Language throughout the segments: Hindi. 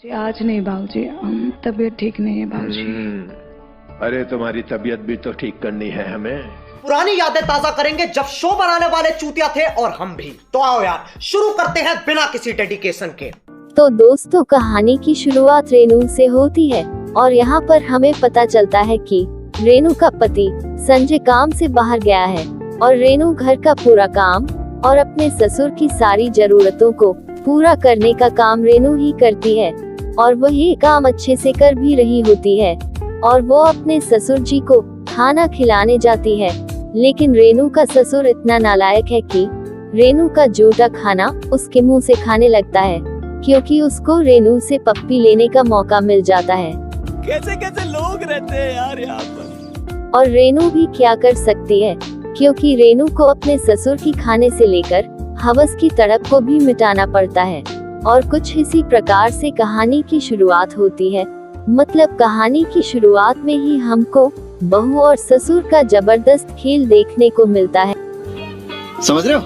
जी आज नहीं बाबूजी, तबीयत ठीक नहीं है बाबूजी। अरे तुम्हारी तबीयत भी तो ठीक करनी है हमें। पुरानी यादें ताजा करेंगे जब शो बनाने वाले चूतिया थे और हम भी। तो आओ यार शुरू करते हैं बिना किसी डेडिकेशन के। तो दोस्तों कहानी की शुरुआत रेनू से होती है और यहाँ पर हमें पता चलता है कि रेनू का पति संजय काम से बाहर गया है और रेनू घर का पूरा काम और अपने ससुर की सारी जरूरतों को पूरा करने का काम रेनू ही करती है और वह ये काम अच्छे से कर भी रही होती है और वो अपने ससुर जी को खाना खिलाने जाती है। लेकिन रेनू का ससुर इतना नालायक है कि रेनू का जूठा खाना उसके मुंह से खाने लगता है क्योंकि उसको रेनू से पप्पी लेने का मौका मिल जाता है। कैसे कैसे लोग रहते हैं यार यहाँ पर। और रेनू भी क्या कर सकती है क्योंकि रेनू को अपने ससुर की खाने से लेकर हवस की तड़प को भी मिटाना पड़ता है। और कुछ इसी प्रकार से कहानी की शुरुआत होती है। मतलब कहानी की शुरुआत में ही हमको बहू और ससुर का जबरदस्त खेल देखने को मिलता है। समझ रहे हो?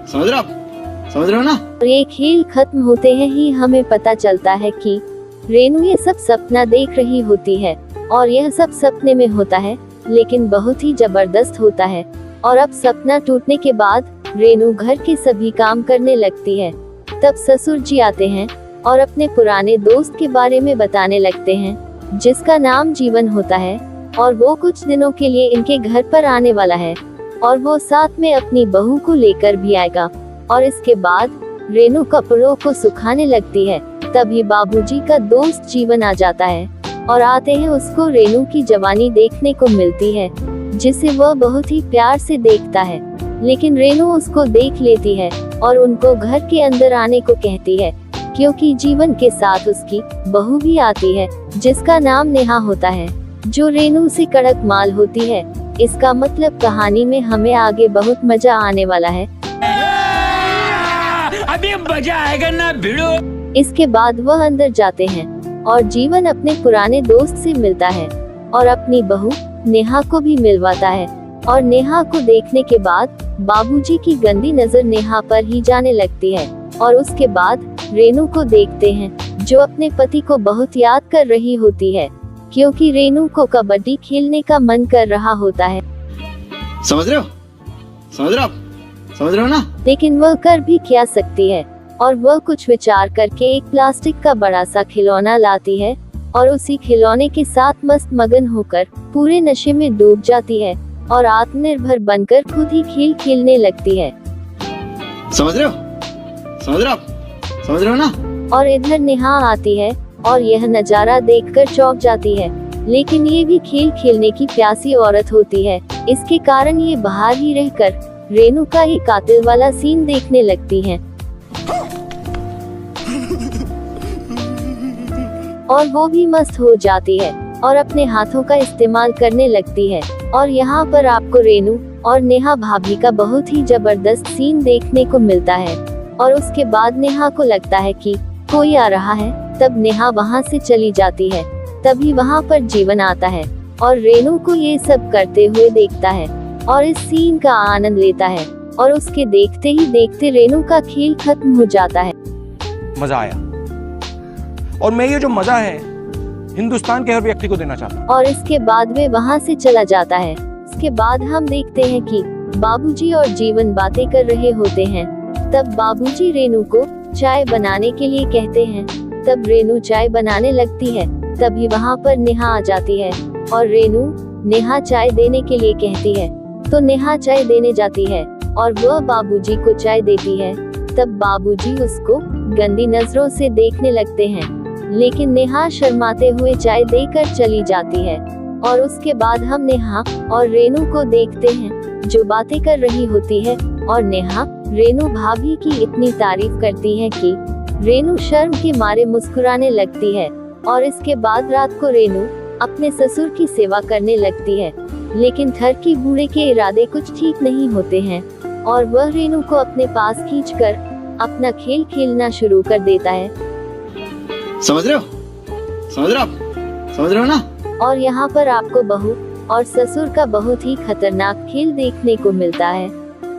समझ रहे हो ना? और ये खेल खत्म होते हैं ही हमें पता चलता है कि रेनू ये सब सपना देख रही होती है और यह सब सपने में होता है लेकिन बहुत ही जबरदस्त होता है। और अब सपना टूटने के बाद रेनू घर के सभी काम करने लगती है। तब ससुर जी आते हैं और अपने पुराने दोस्त के बारे में बताने लगते हैं जिसका नाम जीवन होता है और वो कुछ दिनों के लिए इनके घर पर आने वाला है और वो साथ में अपनी बहू को लेकर भी आएगा। और इसके बाद रेनू कपड़ों को सुखाने लगती है। तभी बाबूजी का दोस्त जीवन आ जाता है और आते हैं उसको रेनू की जवानी देखने को मिलती है जिसे वह बहुत ही प्यार से देखता है। लेकिन रेनू उसको देख लेती है और उनको घर के अंदर आने को कहती है क्योंकि जीवन के साथ उसकी बहू भी आती है जिसका नाम नेहा होता है जो रेनू से कड़क माल होती है। इसका मतलब कहानी में हमें आगे बहुत मजा आने वाला है। अभी मजा आएगा ना भिड़ो। इसके बाद वह अंदर जाते हैं और जीवन अपने पुराने दोस्त से मिलता है और अपनी बहू नेहा को भी मिलवाता है। और नेहा को देखने के बाद बाबूजी की गंदी नजर नेहा पर ही जाने लगती है। और उसके बाद रेनू को देखते हैं जो अपने पति को बहुत याद कर रही होती है क्योंकि रेनू को कबड्डी खेलने का मन कर रहा होता है। समझ रहे हो ना? लेकिन वह कर भी क्या सकती है और वह कुछ विचार करके एक प्लास्टिक का बड़ा सा खिलौना लाती है और उसी खिलौने के साथ मस्त मगन होकर पूरे नशे में डूब जाती है और आत्मनिर्भर बनकर खुद ही खेल खेलने लगती है। समझ रहे हो ना? और इधर नेहा आती है और यह नजारा देखकर चौंक जाती है। लेकिन ये भी खेल खेलने की प्यासी औरत होती है। इसके कारण ये बाहर ही रहकर रेनू का ही कातिल वाला सीन देखने लगती हैं। और वो भी मस्त हो जाती है और अपने हाथों का इस्तेमाल करने लगती है। और यहाँ पर आपको रेनू और नेहा भाभी का बहुत ही जबरदस्त सीन देखने को मिलता है। और उसके बाद नेहा को लगता है कि कोई आ रहा है। तब नेहा वहाँ से चली जाती है। तभी वहाँ पर जीवन आता है और रेनू को ये सब करते हुए देखता है और इस सीन का आनंद लेता है। और उसके देखते ही देखते रेनू का खेल खत्म हो जाता है। मजा आया और मैं ये जो मजा है हिंदुस्तान के हर व्यक्ति को देना चाहता हूँ। और इसके बाद वे वहाँ से चला जाता है। इसके बाद हम देखते हैं कि बाबूजी और जीवन बातें कर रहे होते हैं। तब बाबूजी रेनू को चाय बनाने के लिए कहते हैं। तब रेनू चाय बनाने लगती है। तभी वहाँ पर नेहा आ जाती है और रेनू नेहा चाय देने के लिए कहती है। तो नेहा चाय देने जाती है और वह बाबूजी को चाय देती है। तब बाबूजी उसको गंदी नजरों से देखने लगते हैं लेकिन नेहा शर्माते हुए चाय देकर चली जाती है। और उसके बाद हम नेहा और रेनू को देखते हैं जो बातें कर रही होती है और नेहा रेनू भाभी की इतनी तारीफ करती है कि रेनू शर्म के मारे मुस्कुराने लगती है। और इसके बाद रात को रेनू अपने ससुर की सेवा करने लगती है लेकिन घर की बूढ़े के इरादे कुछ ठीक नहीं होते हैं और वह रेनू को अपने पास खींचकर अपना खेल खेलना शुरू कर देता है। समझ रहे हो ना? और यहाँ पर आपको बहू और ससुर का बहुत ही खतरनाक खेल देखने को मिलता है।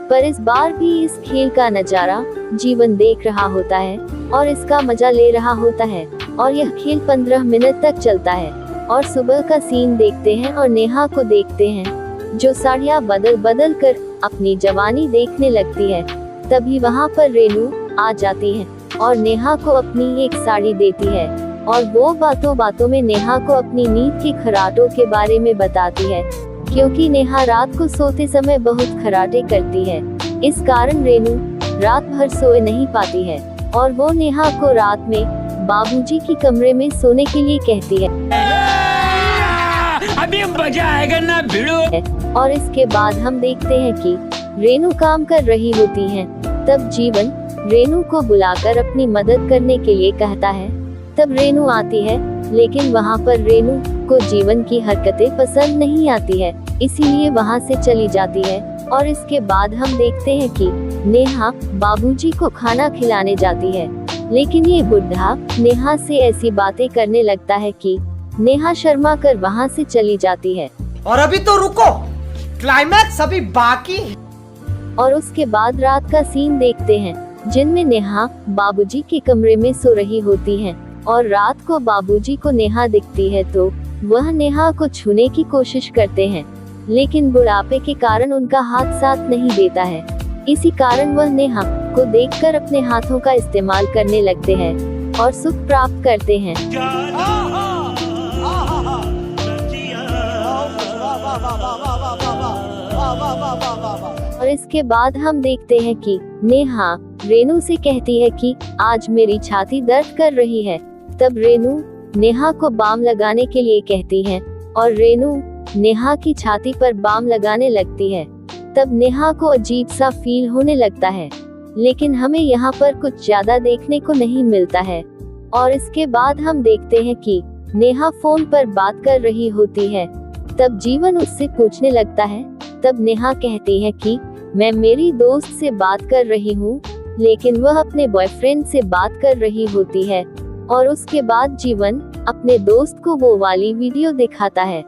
पर इस बार भी इस खेल का नजारा जीवन देख रहा होता है और इसका मजा ले रहा होता है। और यह खेल 15 मिनट तक चलता है। और सुबह का सीन देखते हैं और नेहा को देखते हैं जो साड़ियाँ बदल बदल कर अपनी जवानी देखने लगती है। तभी वहाँ पर रेनू आ जाती है और नेहा को अपनी एक साड़ी देती है और वो बातों बातों में नेहा को अपनी नींद की खर्राटों के बारे में बताती है, क्योंकि नेहा रात को सोते समय बहुत खर्राटे करती है। इस कारण रेनू रात भर सोए नहीं पाती है और वो नेहा को रात में बाबूजी की कमरे में सोने के लिए कहती है। अभी मजा आएगा ना भिड़ो। और इसके बाद हम देखते हैं कि रेनू काम कर रही होती है। तब जीवन रेनू को बुलाकर अपनी मदद करने के लिए कहता है। तब रेनू आती है, लेकिन वहाँ पर रेनू को जीवन की हरकतें पसंद नहीं आती है, इसीलिए वहाँ से चली जाती है। और इसके बाद हम देखते हैं कि नेहा बाबूजी को खाना खिलाने जाती है, लेकिन ये बुढ़ा नेहा से ऐसी बातें करने लगता है कि नेहा शर्मा कर वहाँ से चली जाती है। और अभी तो रुको, क्लाइमैक्स अभी बाकी है। और उसके बाद रात का सीन देखते हैं जिनमें नेहा बाबूजी के कमरे में सो रही होती है और रात को बाबूजी को नेहा दिखती है तो वह नेहा को छूने की कोशिश करते हैं, लेकिन बुढ़ापे के कारण उनका हाथ साथ नहीं देता है। इसी कारण वह नेहा को देखकर अपने हाथों का इस्तेमाल करने लगते हैं और सुख प्राप्त करते हैं। और इसके बाद हम देखते हैं कि नेहा रेनू से कहती है कि आज मेरी छाती दर्द कर रही है। तब रेनू नेहा को बाम लगाने के लिए कहती है और रेनू नेहा की छाती पर बाम लगाने लगती है। तब नेहा को अजीब सा फील होने लगता है, लेकिन हमें यहाँ पर कुछ ज्यादा देखने को नहीं मिलता है। और इसके बाद हम देखते हैं कि नेहा फोन पर बात कर रही होती है। तब जीवन उससे पूछने लगता है। तब नेहा कहती है कि मैं मेरी दोस्त से बात कर रही हूँ, लेकिन वह अपने बॉयफ्रेंड से बात कर रही होती है। और उसके बाद जीवन अपने दोस्त को वो वाली वीडियो दिखाता है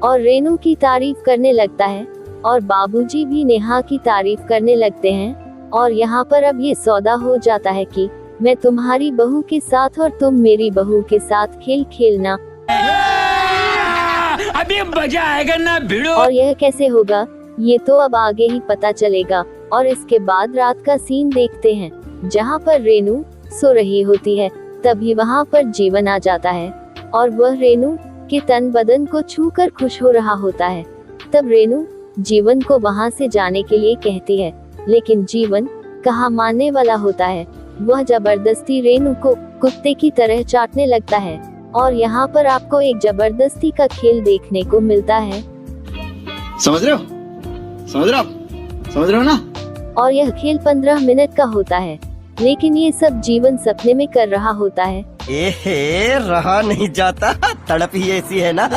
और रेनू की तारीफ करने लगता है और बाबूजी भी नेहा की तारीफ करने लगते हैं। और यहाँ पर अब ये सौदा हो जाता है कि मैं तुम्हारी बहू के साथ और तुम मेरी बहू के साथ खेल खेलना। अभी मजा आएगा ना भिड़ो। और यह कैसे होगा ये तो अब आगे ही पता चलेगा। और इसके बाद रात का सीन देखते हैं जहाँ पर रेनू सो रही होती है। तभी वहाँ पर जीवन आ जाता है और वह रेनू के तन बदन को छूकर खुश हो रहा होता है। तब रेनू जीवन को वहाँ से जाने के लिए कहती है, लेकिन जीवन कहाँ मानने वाला होता है। वह जबरदस्ती रेनू को कुत्ते की तरह चाटने लगता है। और यहाँ पर आपको एक जबरदस्ती का खेल देखने को मिलता है। समझ रहे हो? समझ रहे हो? समझ रहे हो ना? और यह खेल 15 मिनट का होता है, लेकिन ये सब जीवन सपने में कर रहा होता है। रहा नहीं जाता, तड़प ही ऐसी है ना।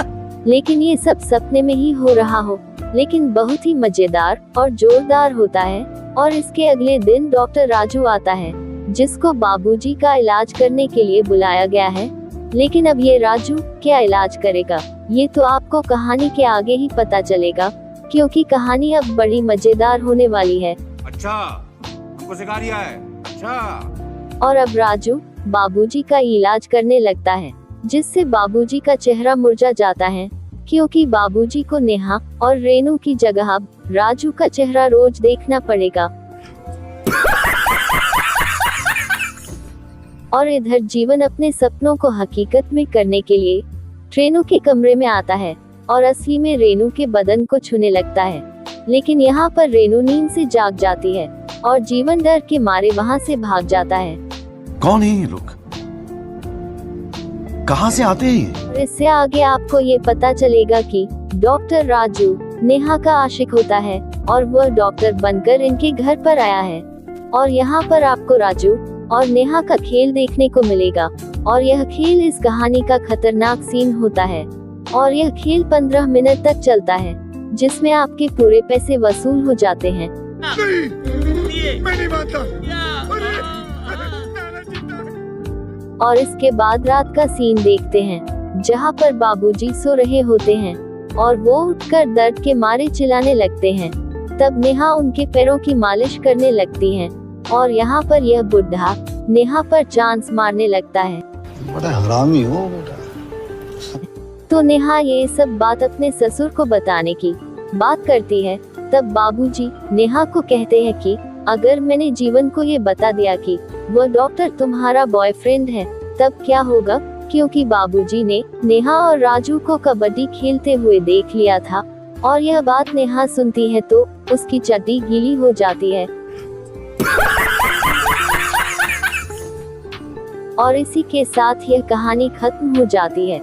लेकिन ये सब सपने में ही हो रहा हो, लेकिन बहुत ही मजेदार और जोरदार होता है। और इसके अगले दिन डॉक्टर राजू आता है, जिसको बाबूजी का इलाज करने के लिए बुलाया गया है। लेकिन अब ये राजू क्या इलाज करेगा, ये तो आपको कहानी के आगे ही पता चलेगा, क्योंकि कहानी अब बड़ी मजेदार होने वाली है। अच्छा, हमको सिखा रिया है। अच्छा। और अब राजू बाबूजी का इलाज करने लगता है, जिससे बाबूजी का चेहरा मुरझा जाता है, क्योंकि बाबूजी को नेहा और रेनू की जगह अब राजू का चेहरा रोज देखना पड़ेगा। और इधर जीवन अपने सपनों को हकीकत में करने के लिए रेनू के कमरे में आता है और असली में रेनू के बदन को छूने लगता है। लेकिन यहाँ पर रेनू नींद से जाग जाती है और जीवन डर के मारे वहाँ से भाग जाता है। कौन है ये लोग? कहाँ से आते हैं ये? और इससे आगे आपको ये पता चलेगा कि डॉक्टर राजू नेहा का आशिक होता है और वह डॉक्टर बनकर इनके घर पर आया है। और यहाँ पर आपको राजू और नेहा का खेल देखने को मिलेगा। और यह खेल इस कहानी का खतरनाक सीन होता है। और यह खेल 15 मिनट तक चलता है, जिसमें आपके पूरे पैसे वसूल हो जाते हैं। मैं नहीं मानता। और इसके बाद रात का सीन देखते हैं, जहाँ पर बाबूजी सो रहे होते हैं और वो उठकर दर्द के मारे चिल्लाने लगते हैं। तब नेहा उनके पैरों की मालिश करने लगती हैं और यहाँ पर यह बुढ़ा नेहा पर चांस मारने लगता है। बड़ा हरामी हो बेटा। तो नेहा ये सब बात अपने ससुर को बताने की बात करती है। तब बाबूजी नेहा को कहते हैं कि अगर मैंने जीवन को ये बता दिया कि वो डॉक्टर तुम्हारा बॉयफ्रेंड है तब क्या होगा, क्योंकि बाबूजी ने नेहा और राजू को कबड्डी खेलते हुए देख लिया था और यह बात नेहा सुनती है तो उसकी चड्डी गीली हो जाती है। और इसी के साथ यह कहानी खत्म हो जाती है।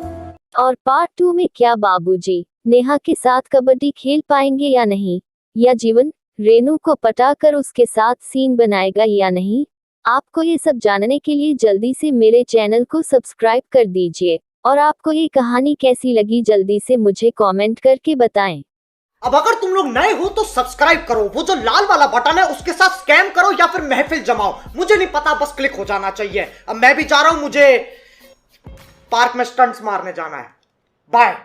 और पार्ट 2 में क्या बाबूजी नेहा के साथ कबड्डी खेल पाएंगे या नहीं, या जीवन रेनू को पटाकर उसके साथ सीन बनाएगा या नहीं, आपको ये सब जानने के लिए जल्दी से मेरे चैनल को सब्सक्राइब कर दीजिए। और आपको ये कहानी कैसी लगी जल्दी से मुझे कमेंट करके बताएं। अब अगर तुम लोग नए हो तो सब्सक्राइब करो, वो जो लाल वाला बटन है उसके साथ स्कैम करो या फिर महफिल जमाओ, मुझे नहीं पता, बस क्लिक हो जाना चाहिए। अब मैं भी जा रहा हूं, मुझे पार्क में स्टंट्स मारने जाना है। बाय।